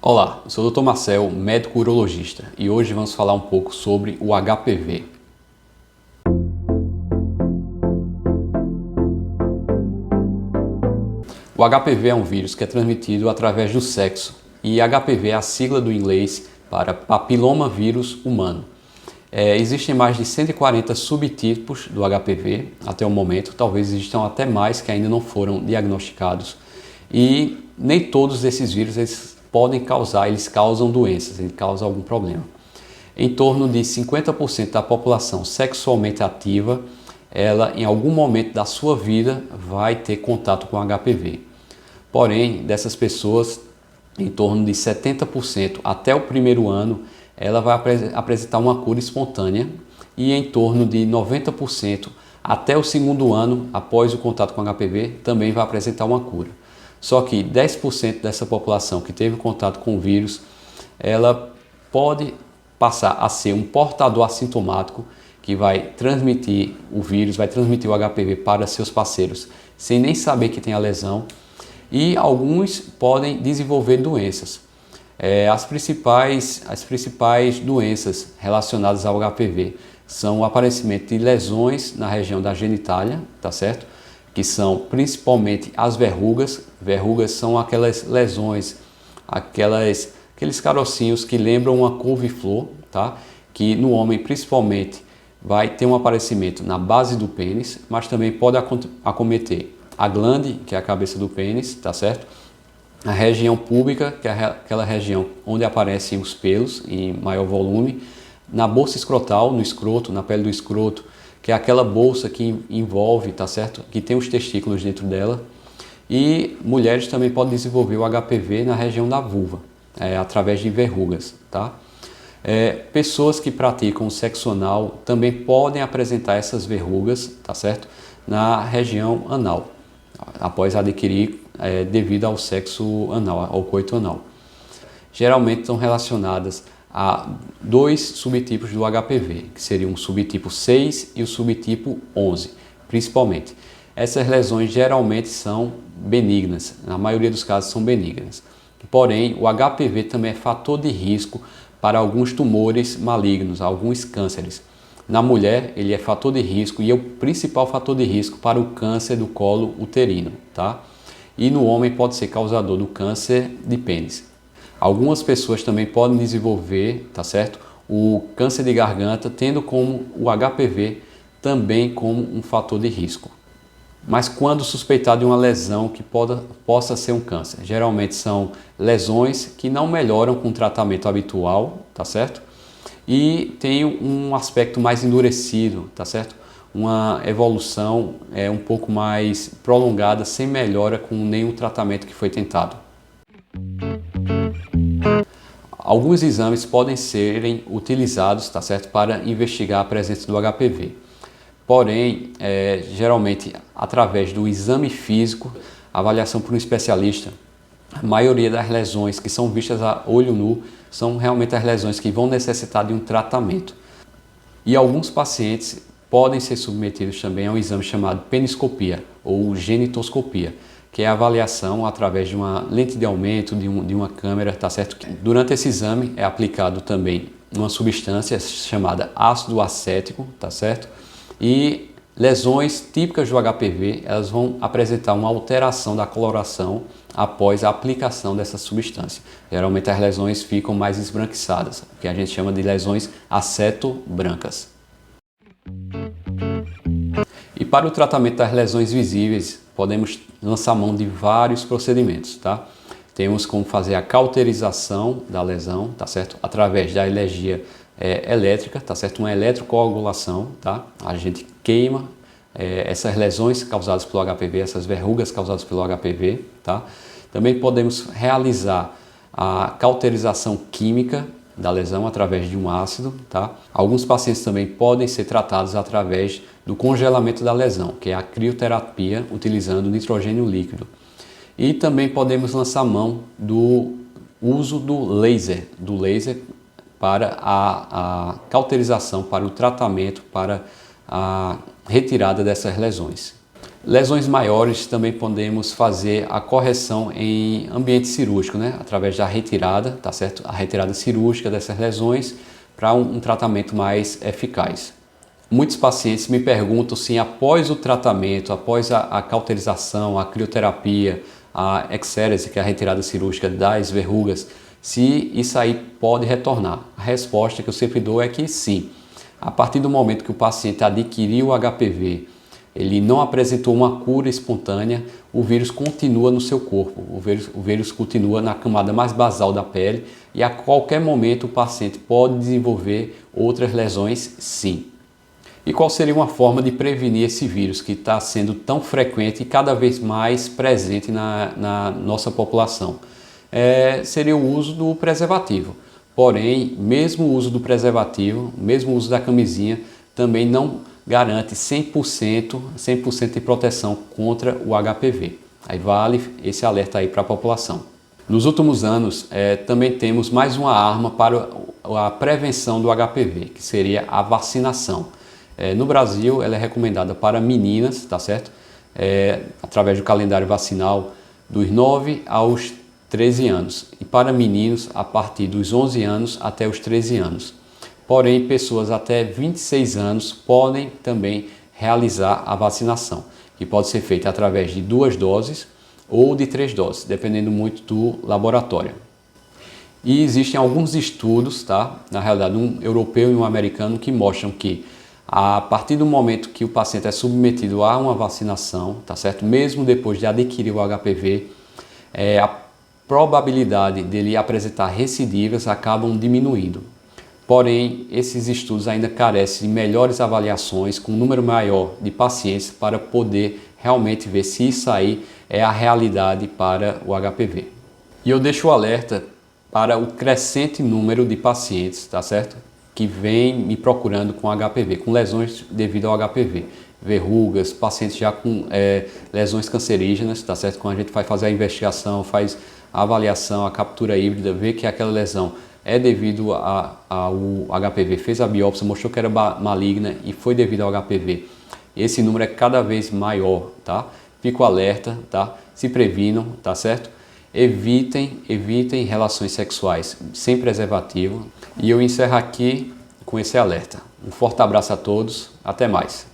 Olá, eu sou o Dr. Marcel, médico urologista, e hoje vamos falar um pouco sobre o HPV. O HPV é um vírus que é transmitido através do sexo, e HPV é a sigla do inglês para papiloma vírus humano. Existem mais de 140 subtipos do HPV até o momento, talvez existam até mais que ainda não foram diagnosticados, e nem todos esses vírus eles causam doenças, eles causam algum problema. Em torno de 50% da população sexualmente ativa, ela em algum momento da sua vida vai ter contato com HPV. Porém, dessas pessoas, em torno de 70% até o primeiro ano, ela vai apresentar uma cura espontânea, e em torno de 90% até o segundo ano, após o contato com HPV, também vai apresentar uma cura. Só que 10% dessa população que teve contato com o vírus, ela pode passar a ser um portador assintomático que vai transmitir o vírus, vai transmitir o HPV para seus parceiros sem nem saber que tem a lesão, e alguns podem desenvolver doenças. As principais doenças relacionadas ao HPV são o aparecimento de lesões na região da genitália, tá certo? Que são principalmente as verrugas. Verrugas são aquelas lesões, aqueles carocinhos que lembram uma couve-flor, tá? Que no homem principalmente vai ter um aparecimento na base do pênis, mas também pode acometer a glande, que é a cabeça do pênis, tá certo? A região púbica, que é aquela região onde aparecem os pelos em maior volume, na bolsa escrotal, no escroto, na pele do escroto, que é aquela bolsa que envolve, tá certo? Que tem os testículos dentro dela. E mulheres também podem desenvolver o HPV na região da vulva, através de verrugas, tá? Pessoas que praticam sexo anal também podem apresentar essas verrugas, tá certo? Na região anal, após adquirir devido ao sexo anal, ao coito anal. Geralmente estão relacionadas a dois subtipos do HPV, que seriam o subtipo 6 e o subtipo 11, principalmente. Essas lesões geralmente são benignas, na maioria dos casos são benignas. Porém, o HPV também é fator de risco para alguns tumores malignos, alguns cânceres. Na mulher, ele é fator de risco e é o principal fator de risco para o câncer do colo uterino, tá? E no homem pode ser causador do câncer de pênis. Algumas pessoas também podem desenvolver, tá certo, o câncer de garganta, tendo como o HPV também como um fator de risco. Mas quando suspeitado de uma lesão que possa ser um câncer, geralmente são lesões que não melhoram com o tratamento habitual, tá certo? E tem um aspecto mais endurecido, tá certo? Uma evolução um pouco mais prolongada, sem melhora com nenhum tratamento que foi tentado. Alguns exames podem serem utilizados, tá certo, para investigar a presença do HPV. Porém, geralmente, através do exame físico, avaliação por um especialista, a maioria das lesões que são vistas a olho nu são realmente as lesões que vão necessitar de um tratamento. E alguns pacientes podem ser submetidos também a um exame chamado peniscopia ou genitoscopia, que é a avaliação através de uma lente de aumento, de uma câmera, tá certo? Durante esse exame é aplicado também uma substância chamada ácido acético, tá certo? E lesões típicas do HPV, elas vão apresentar uma alteração da coloração após a aplicação dessa substância. Geralmente as lesões ficam mais esbranquiçadas, que a gente chama de lesões aceto-brancas. E para o tratamento das lesões visíveis, podemos lançar mão de vários procedimentos, tá? Temos como fazer a cauterização da lesão, tá certo? Através da energia elétrica, tá certo? Uma eletrocoagulação, tá? A gente queima essas lesões causadas pelo HPV, essas verrugas causadas pelo HPV, tá? Também podemos realizar a cauterização química da lesão através de um ácido, tá? Alguns pacientes também podem ser tratados através do congelamento da lesão, que é a crioterapia utilizando nitrogênio líquido. E também podemos lançar mão do uso do laser para a cauterização, para o tratamento, para a retirada dessas lesões. Lesões maiores também podemos fazer a correção em ambiente cirúrgico, né? Através da retirada, tá certo? A retirada cirúrgica dessas lesões para um tratamento mais eficaz. Muitos pacientes me perguntam se após o tratamento, após a cauterização, a crioterapia, a exérese, que é a retirada cirúrgica das verrugas, se isso aí pode retornar. A resposta que eu sempre dou é que sim. A partir do momento que o paciente adquiriu o HPV, ele não apresentou uma cura espontânea, o vírus continua no seu corpo, o vírus continua na camada mais basal da pele e a qualquer momento o paciente pode desenvolver outras lesões, sim. E qual seria uma forma de prevenir esse vírus que está sendo tão frequente e cada vez mais presente na nossa população? Seria o uso do preservativo. Porém, mesmo o uso do preservativo, mesmo o uso da camisinha, também não garante 100% de proteção contra o HPV. Aí vale esse alerta aí para a população. Nos últimos anos, também temos mais uma arma para a prevenção do HPV, que seria a vacinação. No Brasil, ela é recomendada para meninas, tá certo? Através do calendário vacinal dos 9 aos 13 anos. E para meninos, a partir dos 11 anos até os 13 anos. Porém, pessoas até 26 anos podem também realizar a vacinação, que pode ser feita através de 2 doses ou de 3 doses, dependendo muito do laboratório. E existem alguns estudos, tá? Na realidade, um europeu e um americano, que mostram que a partir do momento que o paciente é submetido a uma vacinação, tá certo? Mesmo depois de adquirir o HPV, a probabilidade dele apresentar recidivas acabam diminuindo. Porém, esses estudos ainda carecem de melhores avaliações com um número maior de pacientes para poder realmente ver se isso aí é a realidade para o HPV. E eu deixo o alerta para o crescente número de pacientes, tá certo? Que vem me procurando com HPV, com lesões devido ao HPV. Verrugas, pacientes já com lesões cancerígenas, tá certo? Quando a gente vai fazer a investigação, faz a avaliação, a captura híbrida, vê que aquela lesão é devido ao HPV, fez a biópsia, mostrou que era maligna e foi devido ao HPV. Esse número é cada vez maior, tá? Fico alerta, tá? Se previnam, tá certo? Evitem relações sexuais sem preservativo. E eu encerro aqui com esse alerta. Um forte abraço a todos, até mais.